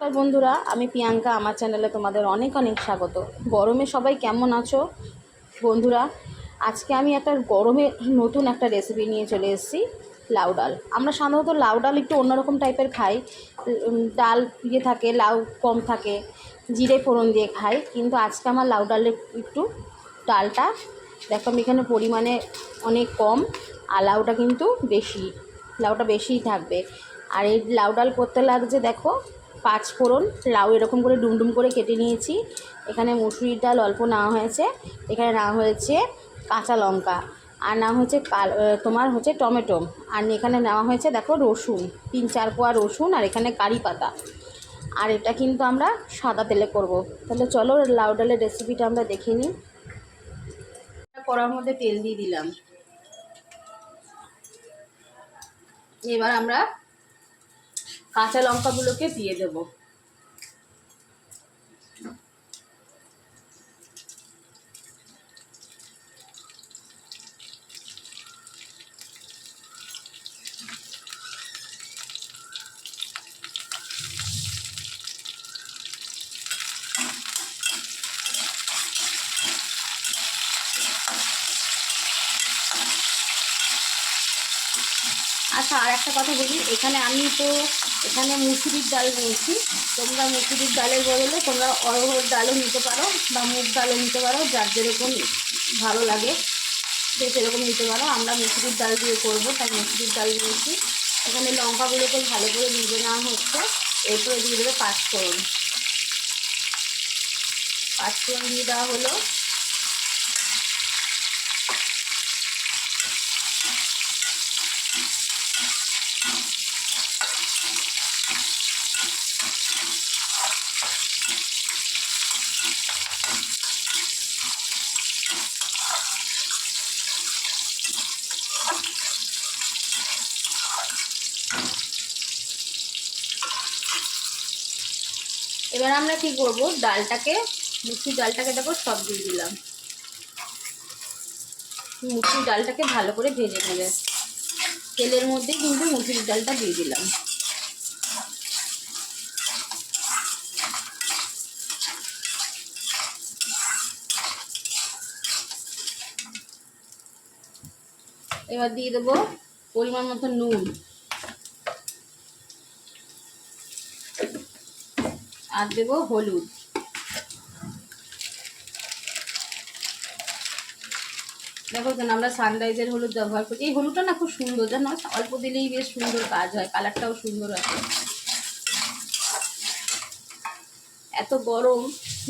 নমস্কার বন্ধুরা, আমি প্রিয়াঙ্কা। আমার চ্যানেলে তোমাদের অনেক অনেক স্বাগত। গরমে সবাই কেমন আছো বন্ধুরা? আজকে আমি একটা গরমে নতুন একটা রেসিপি নিয়ে চলে এসেছি, লাউ ডাল। আমরা সাধারণত লাউ ডাল একটু অন্যরকম টাইপের খাই। ডাল থাকে, লাউ কম থাকে, জিরে ফোড়ন দিয়ে খাই। কিন্তু আজকে আমার লাউ ডালের একটু ডালটা দেখো, আমি এখানে পরিমাণে অনেক কম, আর লাউটা কিন্তু বেশি, লাউটা বেশিই থাকবে। আর এই লাউ ডাল করতে লাগছে দেখো, 5 ফোড়ন, লাউ এরকম করে ডুমডুম করে কেটে নিয়েছি। এখানে মুসুরির ডাল অল্প নেওয়া হয়েছে, এখানে নেওয়া হয়েছে কাঁচা লঙ্কা, আর নেওয়া হয়েছে তোমার হচ্ছে টমেটো, আর এখানে নেওয়া হয়েছে দেখো রসুন, 3-4 কোয়া রসুন, আর এখানে কারি পাতা। আর এটা কিন্তু আমরা সাদা তেলে করব। তাহলে চলো লাউ ডালের রেসিপিটা আমরা দেখে নিই। কড়ার মধ্যে তেল দিয়ে দিলাম। এবার আমরা কাঁচা লঙ্কাগুলোকে দিয়ে দেবো। আচ্ছা, আর একটা কথা বলি, আমি এখানে মুসুরির ডাল নিয়েছি। তোমরা মুসুরির ডালের বদলে তোমরা অড়হর ডালও নিতে পারো, বা মুগ ডালও নিতে পারো, যার যেরকম ভালো লাগে সে সেরকম নিতে পারো। আমরা মুসুরির ডাল দিয়ে করবো, তাই মুসুরির ডাল নিয়েছি। এখানে লঙ্কাগুলোকে ভালো করে ভেজে নেওয়া হচ্ছে। এরপরে দিয়ে দেবে 5 ফোড়ন। 5 ফোড়ন দিয়ে দেওয়া হলো। এবার আমরা কি করব, ডালটাকে, মুসুরির ডালটাকে দেখো সব দিয়ে দিলাম। মুসুরির ডালটাকে ভালো করে ভেজে নেবে। তেলের মধ্যে কিন্তু মুসুরির ডালটা দিয়ে দিলাম। এবার দিয়ে দেবো পরিমাণ মতো নুন, আর দেবো হলুদ। দেখো কেন আমরা সানরাইজের হলুদ ব্যবহার করি। এই হলুদটা না খুব সুন্দর, জানো, অল্প দিলেই বেশ সুন্দর কাজ হয়, কালারটাও সুন্দর আছে। এত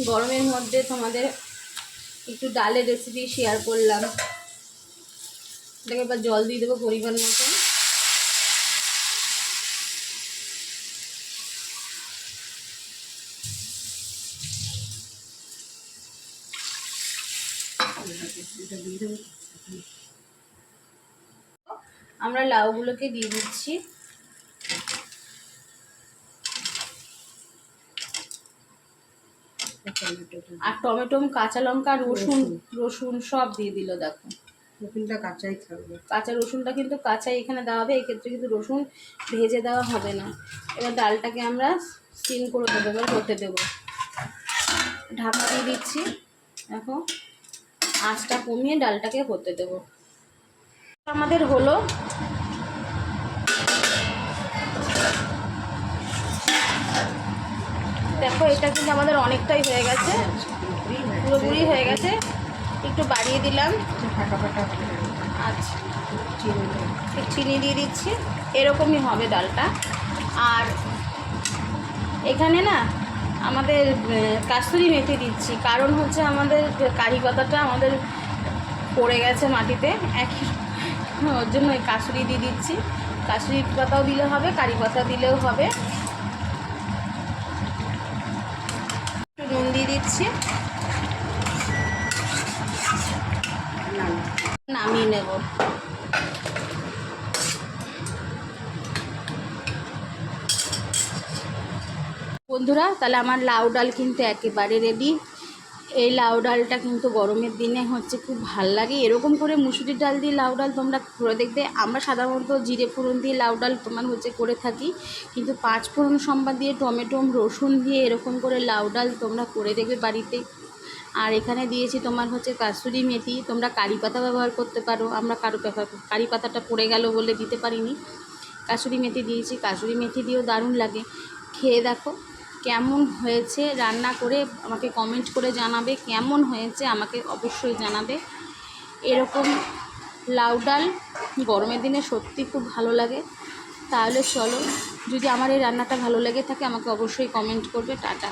গরমের মধ্যে তোমাদের একটু ডালের রেসিপি শেয়ার করলাম। এটাকে এবার জল দিয়ে দেবো পরিমাণ মতো। আমরা লাউগুলোকে দিয়ে দিচ্ছি। আর টমেটো, কাঁচা লঙ্কা, রসুন সব দিয়ে দিল। দেখো রসুনটা কাঁচাই থাকবে, কাঁচা রসুনটা কিন্তু কাঁচাই এখানে দেওয়া হবে। এক্ষেত্রে কিন্তু রসুন ভেজে দেওয়া হবে না। এবার ডালটাকে আমরা স্টিম করে দেবো, এবার হতে দেবো। ঢাকা দিয়ে দিচ্ছি। দেখো আঁচটা কমিয়ে ডালটাকে হতে দেবো। আমাদের হলো, দেখো এটা কিন্তু আমাদের অনেকটাই হয়ে গেছে, পুরোপুরি হয়ে গেছে। একটু বাড়িয়ে দিলাম। আচ্ছা, চিনি দিয়ে দিচ্ছি। এরকমই হবে ডালটা। আর এখানে না আমাদের কাস্তুরি মেথি দিচ্ছি, কারণ হচ্ছে আমাদের কারি পাতাটা আমাদের পড়ে গেছে মাটিতে একই, ওর জন্য এই কাস্তুরি দিয়ে দিচ্ছি। কাস্তুরি পাতাও দিলে হবে, কারি পাতা দিলেও হবে। একটু নুন দিয়ে দিচ্ছি, নামিয়ে নেব। বন্ধুরা, তাহলে আমার লাউ ডাল কিন্তু একেবারে রেডি। এই লাউ ডালটা কিন্তু গরমের দিনে হচ্ছে খুব ভাল লাগে। এরকম করে মুসুরির ডাল দিয়ে লাউ ডাল তোমরা করে দেখবে। আমরা সাধারণত জিরে ফোড়ন দিয়ে লাউ ডাল তোমার হচ্ছে করে থাকি, কিন্তু পাঁচ ফোড়ন সম্বাদ দিয়ে টমেটো রসুন দিয়ে এরকম করে লাউ ডাল তোমরা করে দেখবে বাড়িতে। আর এখানে দিয়েছি তোমার হচ্ছে কাসুরি মেথি, তোমরা কারি পাতা ব্যবহার করতে পারো। আমরা কারি পাতাটা পড়ে গেল বলে দিতে পারিনি, কাসুরি মেথি দিয়েছি। কাসুরি মেথি দিয়েও দারুণ লাগে। খেয়ে দেখো কেমন হয়েছে, রান্না করে আমাকে কমেন্ট করে জানাবে কেমন হয়েছে, আমাকে অবশ্যই জানাবে। এরকম লাউ ডাল গরমের দিনে সত্যি খুব ভালো লাগে। তাহলে চলো, যদি আমার এই রান্নাটা ভালো লেগে থাকে আমাকে অবশ্যই কমেন্ট করবে। টাটা।